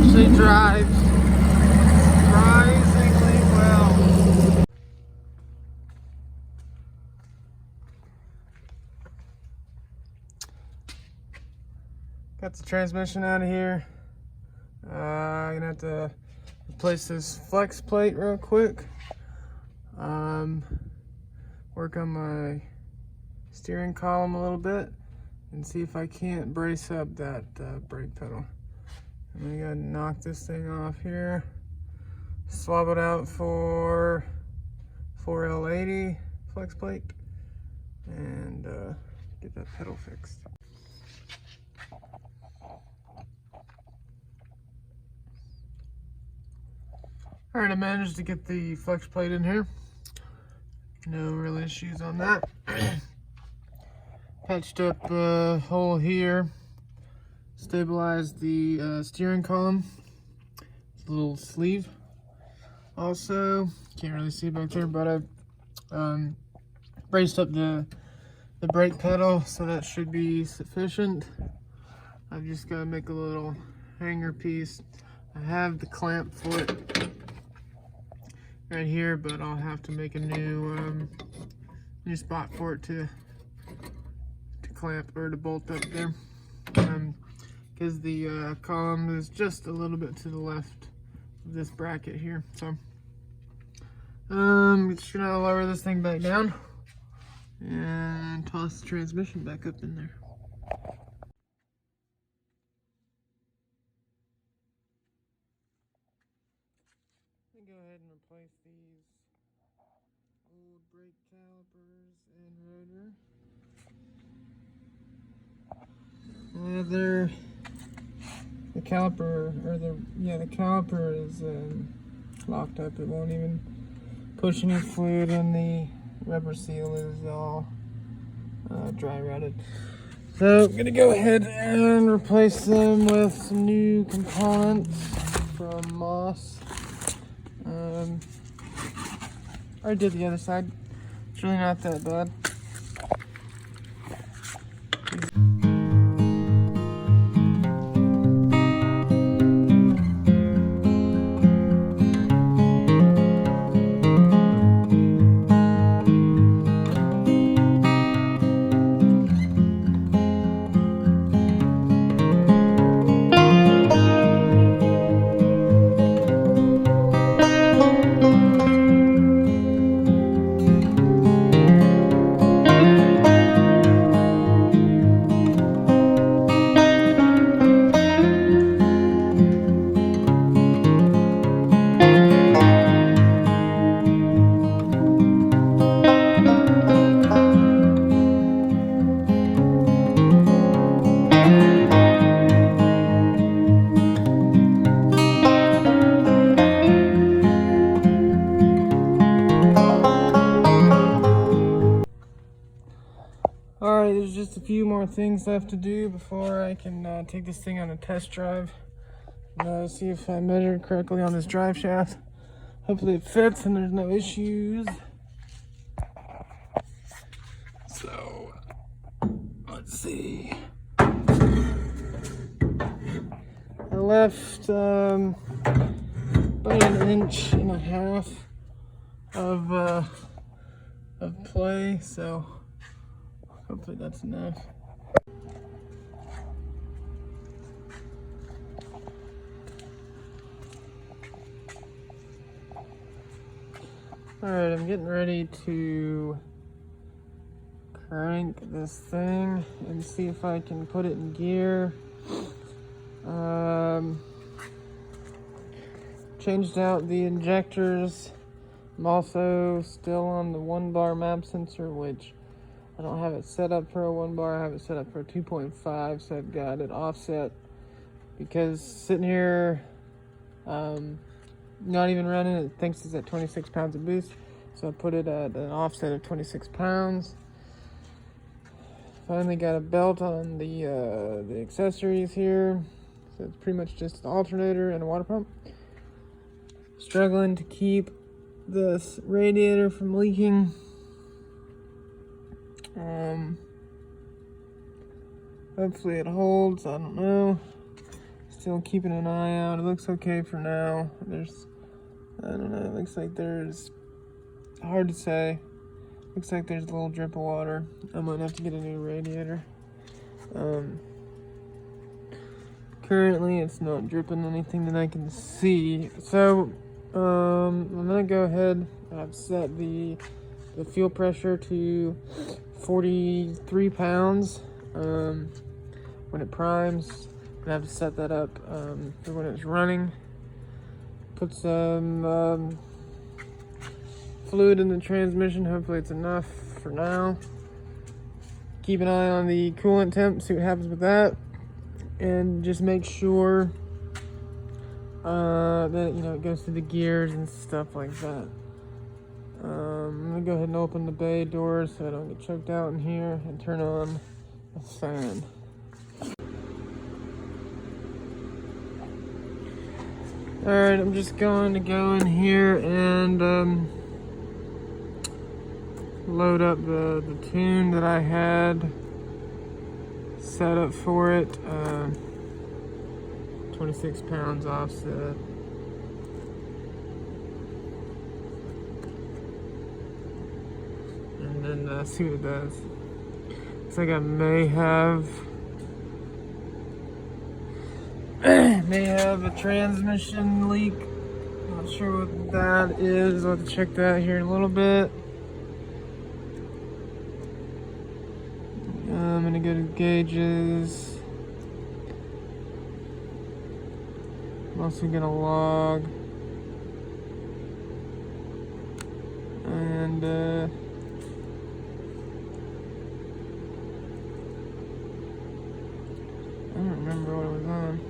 actually drives surprisingly well. Got the transmission out of here. I'm gonna have to replace this flex plate real quick. Work on my steering column a little bit and see if I can't brace up that brake pedal. And I gotta knock this thing off here, swap it out for 4L80 flex plate, and get that pedal fixed. All right, I managed to get the flex plate in here. No real issues on that. Patched up a hole here. Stabilized the steering column. It's a little sleeve. Also, can't really see back there, but I braced up the brake pedal, so that should be sufficient. I've just got to make a little hanger piece. I have the clamp for it right here, but I'll have to make a new spot for it to clamp or to bolt up there, because the column is just a little bit to the left of this bracket here. So just gonna lower this thing back down and toss the transmission back up in there. Go ahead and replace these old brake calipers and rotor. The caliper is locked up. It won't even push any fluid, and the rubber seal is all dry rotted. So I'm gonna go ahead and replace them with some new components from Moss. I did the other side. It's really not that bad. Alright, there's just a few more things left to do before I can take this thing on a test drive and see if I measured correctly on this drive shaft. Hopefully it fits and there's no issues. So, let's see. I left about 1.5 inches of play, so hopefully that's enough. Alright, I'm getting ready to crank this thing and see if I can put it in gear. Changed out the injectors. I'm also still on the 1-bar map sensor, which I don't have it set up for a 1-bar. I have it set up for a 2.5, so I've got it offset, because sitting here not even running, it thinks it's at 26 pounds of boost, so I put it at an offset of 26 pounds. Finally got a belt on the accessories here, so it's pretty much just an alternator and a water pump. Struggling to keep this radiator from leaking. Hopefully it holds, I don't know. Still keeping an eye out. It looks okay for now. I don't know, it looks like there's, hard to say. Looks like there's a little drip of water. I might have to get a new radiator. Currently it's not dripping anything that I can see. So I'm gonna go ahead. I've set the fuel pressure to 43 pounds. When it primes, I have to set that up for when it's running. Put some fluid in the transmission. Hopefully it's enough for now. Keep an eye on the coolant temp, see what happens with that, and just make sure that it goes through the gears and stuff like that. I'm gonna go ahead and open the bay doors so I don't get choked out in here, and turn on a fan. Alright, I'm just going to go in here and load up the tune that I had set up for it. 26 pounds offset. And then see what it does. Looks like I may have a transmission leak. Not sure what that is. I'll have to check that here in a little bit. I'm gonna go to gauges. I'm also gonna log. And I don't remember what it was on.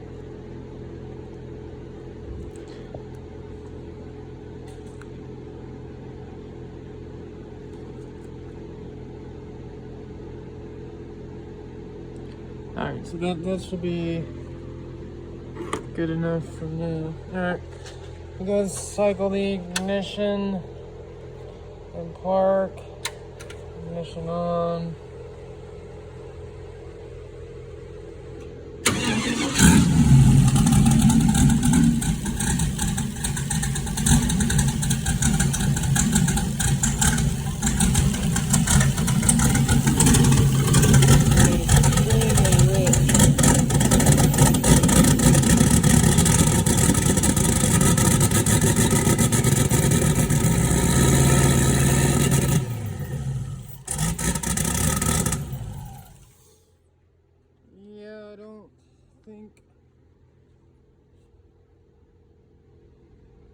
Alright, so that should be good enough for now. Alright, I'm going to cycle the ignition and park. Ignition on.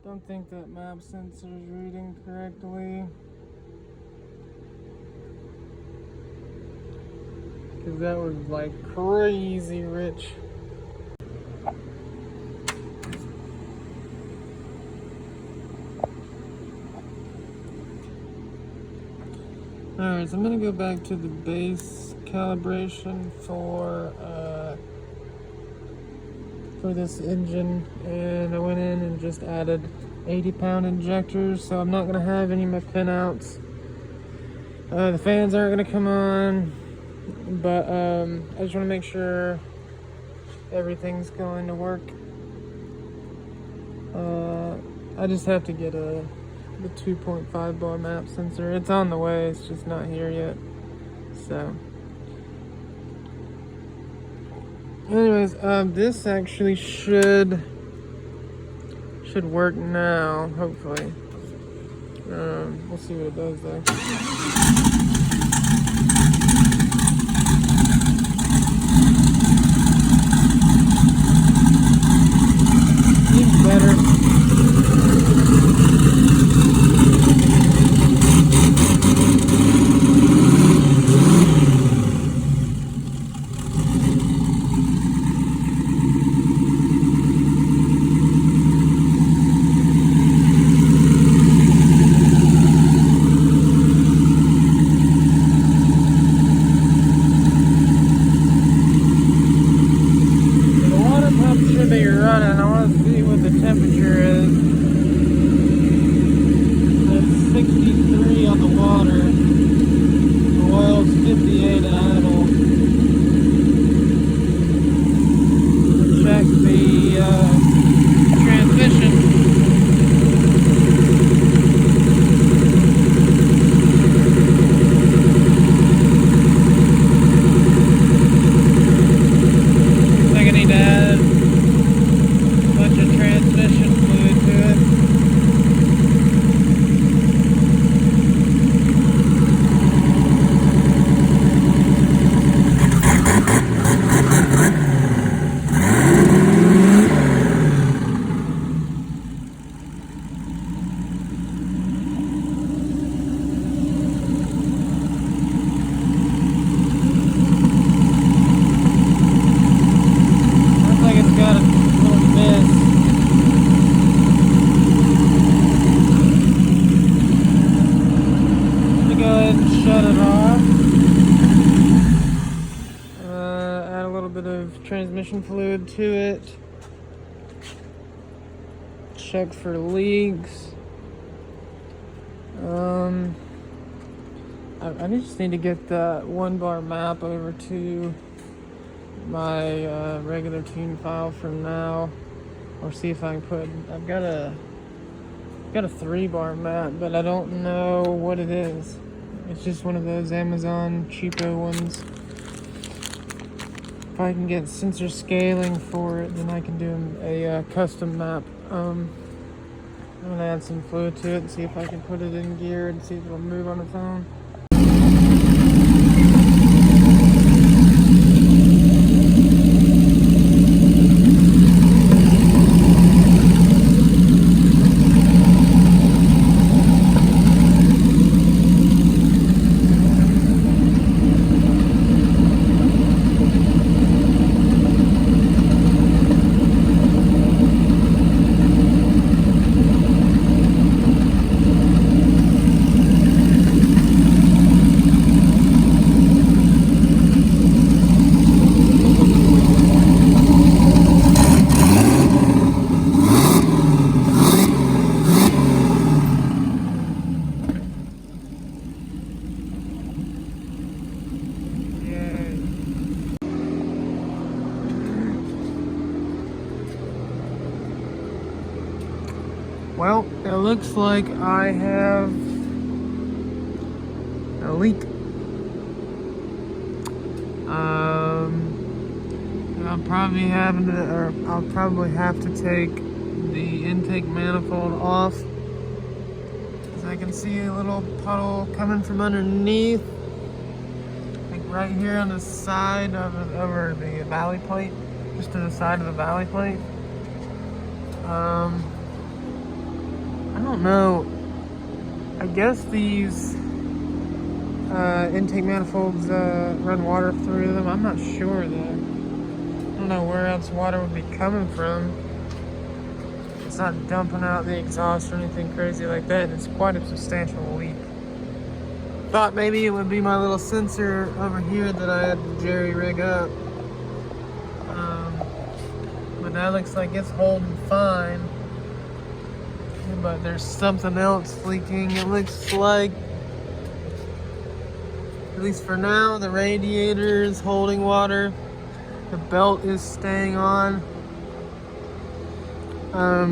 Don't think that map sensor is reading correctly, because that was like crazy rich. Alright, so I'm gonna go back to the base calibration for this engine, and I went in and just added 80-pound injectors, so I'm not going to have any of my pinouts. The fans aren't going to come on, but I just want to make sure everything's going to work. I just have to get the 2.5 bar map sensor. It's on the way, it's just not here yet. So anyways, this actually should work now, hopefully. We'll see what it does though. Seems better. Running. I want to see what the temperature is. It's 63 on the water. The oil's 58 at idle. Check the transmission fluid to it. Check for leaks. I just need to get the 1-bar map over to my regular tune file for now, or see if I can put. I've got a 3-bar map, but I don't know what it is. It's just one of those Amazon cheapo ones. If I can get sensor scaling for it, then I can do a custom map. I'm gonna add some fluid to it and see if I can put it in gear and see if it'll move on its own. Well, it looks like I have a leak. I'll probably have to take the intake manifold off, because I can see a little puddle coming from underneath, like right here on the side of it, over the valley plate, just to the side of the valley plate. I don't know. I guess these intake manifolds run water through them. I'm not sure though. I don't know where else water would be coming from. It's not dumping out the exhaust or anything crazy like that. It's quite a substantial leak. Thought maybe it would be my little sensor over here that I had to jerry rig up. But that looks like it's holding fine. But there's something else leaking. It looks like, at least for now, the radiator is holding water. The belt is staying on. I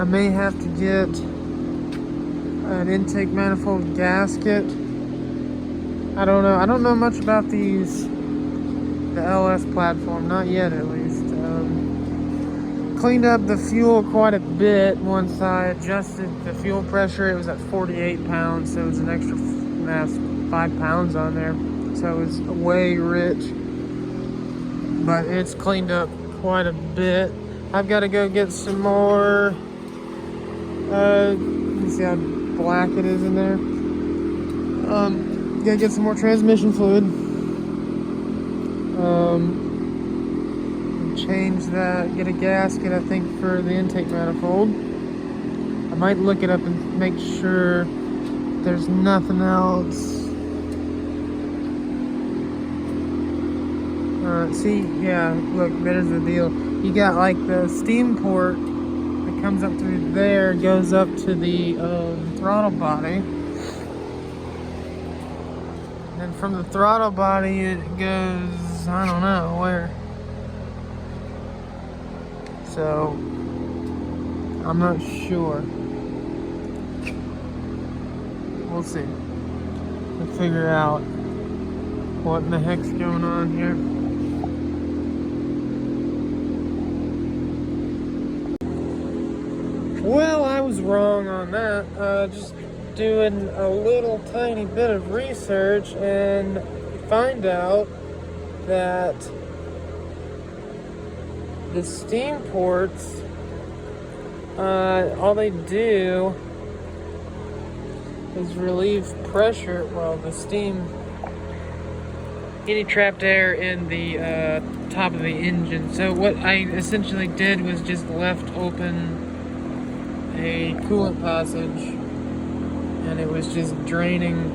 may have to get an intake manifold gasket. I don't know. I don't know much about the LS platform, not yet at least. Cleaned up the fuel quite a bit once I adjusted the fuel pressure. It was at 48 pounds, so it was an extra 5 pounds on there. So it was way rich, but it's cleaned up quite a bit. I've got to go get some more. Let me see how black it is in there. Gotta get some more transmission fluid. Change that, get a gasket, I think, for the intake manifold. I might look it up and make sure there's nothing else. See, yeah, look, there's the deal. You got like the steam port that comes up through there, goes up to the throttle body. And from the throttle body, it goes, I don't know where. So, I'm not sure. We'll see. We'll figure out what in the heck's going on here. Well, I was wrong on that. Just doing a little tiny bit of research and find out that the steam ports, all they do is relieve pressure, well, the steam, any trapped air in the top of the engine. So what I essentially did was just left open a coolant passage, and it was just draining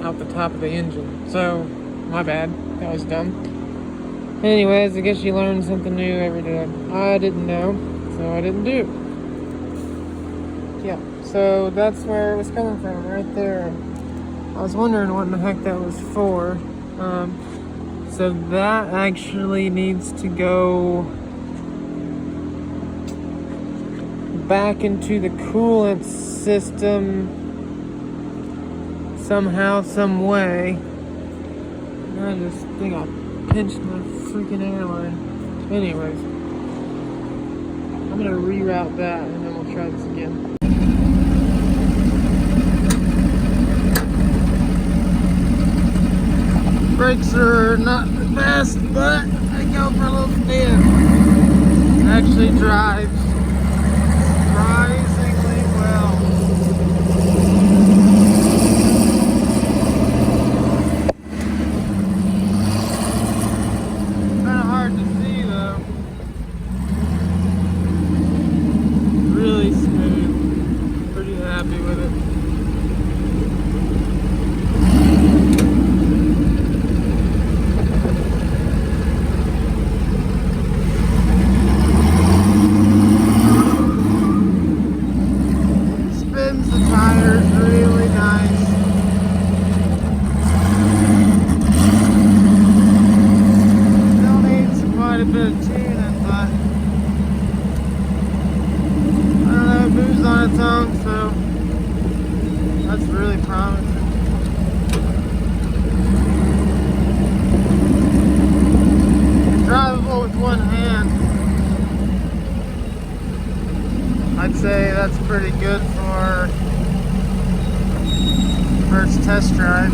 out the top of the engine. So, my bad, that was dumb. Anyways, I guess you learn something new every day. I didn't know, so I didn't do it. Yeah, so that's where it was coming from, right there. I was wondering what in the heck that was for. So that actually needs to go back into the coolant system somehow, some way. I just think I pinched my freaking airline. Anyways, I'm gonna reroute that and then we'll try this again. Brakes are not the best, but I go for a little spin. It actually drives surprisingly well. Kind of hard to see though. Really smooth. Pretty happy with it. The tires really nice. Still needs quite a bit of tuning, but I don't know, it moves on its own, so that's really promising. Drivable with one hand. I'd say that's pretty good for first test drive.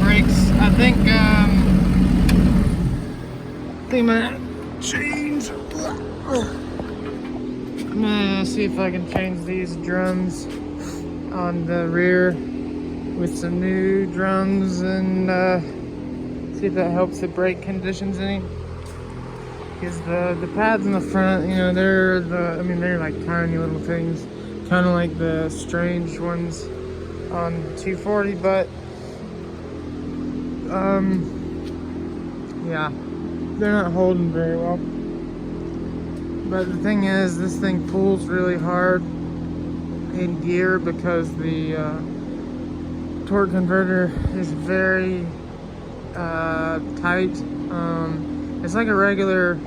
Brakes, I think I'm gonna change. I'm gonna see if I can change these drums on the rear with some new drums and see if that helps the brake conditions any. Because the pads in the front, you know, they're like tiny little things, kind of like the strange ones on 240, but yeah, they're not holding very well. But the thing is, this thing pulls really hard in gear because the torque converter is very tight. It's like a regular